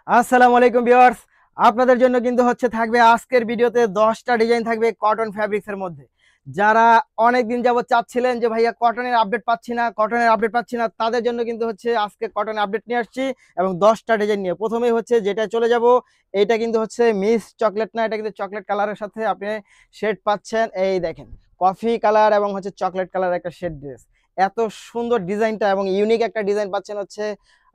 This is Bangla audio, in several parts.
আসসালামু আলাইকুম ভিউয়ার্স, আপনাদের জন্য কিন্তু হচ্ছে থাকবে আজকের ভিডিওতে 10টা ডিজাইন থাকবে কটন ফ্যাব্রিক্স এর মধ্যে। যারা অনেক দিন যাবত চাচ্ছিলেন যে ভাইয়া কটনের আপডেট পাচ্ছি না, তাদের জন্য কিন্তু হচ্ছে আজকে কটনের আপডেট নিয়ে আসছি এবং 10টা ডিজাইন নিয়ে। প্রথমেই হচ্ছে যেটা চলে যাব, এইটা কিন্তু হচ্ছে মিস চকলেট না, এটা কিন্তু চকলেট কালারের সাথে আপনি শেড পাচ্ছেন। এই দেখেন, কফি কালার এবং হচ্ছে চকলেট কালার একটা শেড ড্রেস। এত সুন্দর ডিজাইনটা এবং ইউনিক একটা ডিজাইন পাচ্ছেন হচ্ছে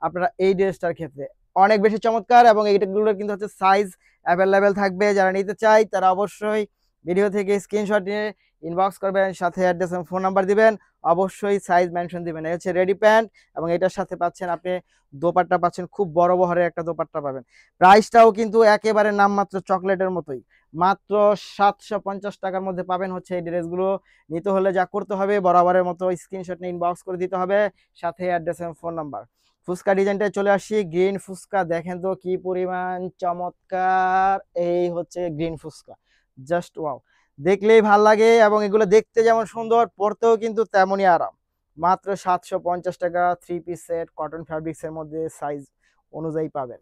আপনারা এই ড্রেসটার ক্ষেত্রে। অনেক বেশি চমৎকার এবং এইগুলোর কিন্তু হচ্ছে সাইজ অ্যাভেলেবেল থাকবে। যারা নিতে চাই তারা অবশ্যই ভিডিও থেকে স্ক্রিনশট নিয়ে ইনবক্স করবেন, সাথে অ্যাড্রেস এবং ফোন নাম্বার দিবেন, অবশ্যই সাইজ মেনশন দিবেন। এই হচ্ছে রেডি প্যান্ট এবং এটার সাথে পাচ্ছেন আপনি দোপাট্টা পাচ্ছেন, খুব বড় বহরের একটা দোপাট্টা পাবেন। প্রাইসটাও কিন্তু একেবারে নামমাত্র চকলেটের মতোই, মাত্র 750 টাকার মধ্যে পাবেন হচ্ছে এই ড্রেসগুলো। নিতে হলে যা করতে হবে, বরাবরের মতো স্ক্রিনশট নিয়ে ইনবক্স করে দিতে হবে, সাথে অ্যাড্রেস এবং ফোন নাম্বার। ফুচকা ডিজাইনটায় চলে আসি। গ্রিন ফুচকা দেখেন তো কি পরিমাণ চমৎকার। এই হচ্ছে গ্রিন ফুচকা, জাস্ট ওয়াও, দেখলেই ভাল লাগে এবং এগুলো দেখতে যেমন সুন্দর, পরতেও কিন্তু তেমনই আরাম। মাত্র 750 টাকা, 3 পিস সেট কটন ফ্যাব্রিক্স এর মধ্যে সাইজ অনুযায়ী পাবেন।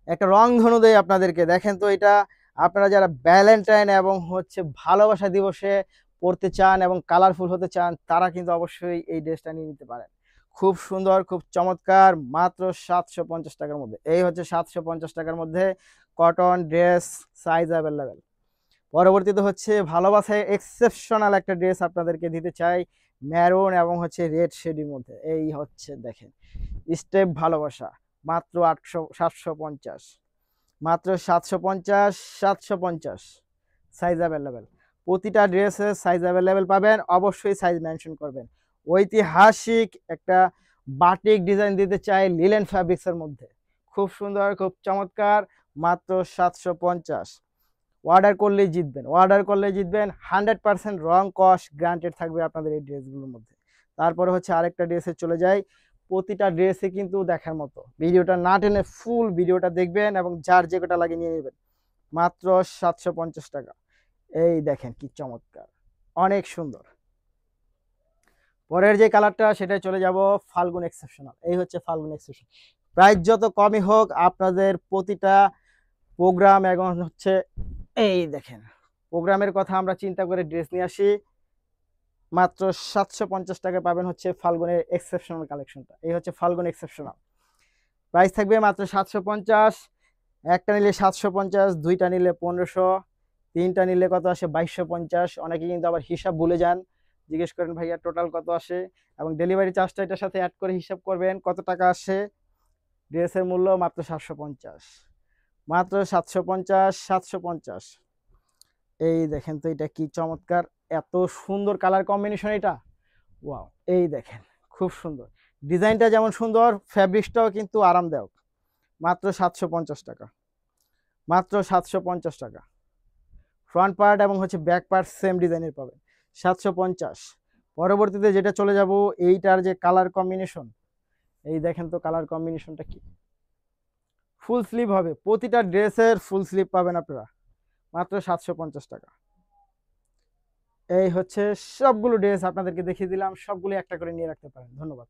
একটা রং ধনু দেয় আপনাদেরকে, দেখেন তো এটা। আপনারা যারা ভ্যালেন্টাইন এবং হচ্ছে ভালোবাসা দিবসে পরতে চান এবং কালারফুল হতে চান, তারা কিন্তু অবশ্যই এই ড্রেসটা নিয়ে নিতে পারেন। খুব সুন্দর, খুব চমৎকার, মাত্র 750 টাকার মধ্যে। এই হচ্ছে 750 টাকার মধ্যে কটন ড্রেস, সাইজ অ্যাভেলেবেল। পরবর্তীতে হচ্ছে ভালোবাসায় এক্সেপশনাল একটা ড্রেস আপনাদেরকে দিতে চাই, ম্যারুন এবং হচ্ছে রেড শেডের মধ্যে। এই হচ্ছে দেখেন, স্টেপ ভালোবাসা, মাত্র 750, মাত্র 750, 750, সাইজ অ্যাভেলেবেল। প্রতিটা ড্রেসের সাইজ অ্যাভেলেবেল পাবেন, অবশ্যই সাইজ মেনশন করবেন। ঐতিহাসিক একটা বাটিক ডিজাইন দিতে চাই লিলেন ফ্যাব্রিক্সের মধ্যে, খুব সুন্দর, খুব চমৎকার, মাত্র 750। অর্ডার করলেই জিতবেন, অর্ডার করলেই জিতবেন, 100% রং কস্ট গ্রান্টেড থাকবে আপনাদের এই ড্রেসগুলোর মধ্যে। তারপরে হচ্ছে আরেকটা ড্রেসে চলে যাই। প্রতিটা ড্রেসে কিন্তু দেখার মতো, ভিডিওটা না টেনে ফুল ভিডিওটা দেখবেন এবং যার যে কটা লাগে নিয়ে নেবেন। মাত্র 750 টাকা। এই দেখেন কি চমৎকার, অনেক সুন্দর। পরের যে কালারটা সেটাই চলে যাব ফাল্গুন এক্সেপশনাল। এই হচ্ছে ফাল্গুন এক্সেপশন। প্রাইস যত কমই হোক, আপনাদের প্রতিটা প্রোগ্রাম এখন হচ্ছে, এই দেখেন, প্রোগ্রামের কথা আমরা চিন্তা করে ড্রেস নিয়ে আসি। মাত্র 750 টাকা পাবেন হচ্ছে ফাল্গুনের এক্সেপশনাল কালেকশনটা। এই হচ্ছে ফাল্গুন এক্সেপশনাল। প্রাইস থাকবে মাত্র 750। একটা নিলে 750, দুইটা নিলে 1500, তিনটা নিলে কত আসে 2250। অনেকে কিন্তু আবার হিসাব ভুলে যান, জিজ্ঞেস করেন ভাইয়া টোটাল কত আসে, এবং ডেলিভারি চার্জটা এটার সাথে অ্যাড করে হিসাব করবেন কত টাকা আসে। ড্রেসের মূল্য মাত্র 750, মাত্র 750, 750। এই দেখেন তো এটা কি চমৎকার, এত সুন্দর কালার কম্বিনেশন এটা, ওয়াও। এই দেখেন, খুব সুন্দর ডিজাইনটা, যেমন সুন্দর ফ্যাব্রিক্সটাও কিন্তু আরামদায়ক। মাত্র 750 টাকা, মাত্র 750 টাকা। ফ্রন্ট পার্ট এবং হচ্ছে ব্যাক পার্ট সেম ডিজাইনের পাবেন, 750। পরবর্তীতে যেটা চলে যাব, এইটার যে কালার কম্বিনেশন, এই দেখেন তো কালার কম্বিনেশনটা কি। ফুল স্লিভ হবে, প্রতিটা ড্রেসের ফুল স্লিভ পাবেন আপনারা, মাত্র 750 টাকা। এই হচ্ছে সবগুলো ড্রেস আপনাদেরকে দেখিয়ে দিলাম, সবগুলো একটা করে নিয়ে রাখতে পারেন। ধন্যবাদ।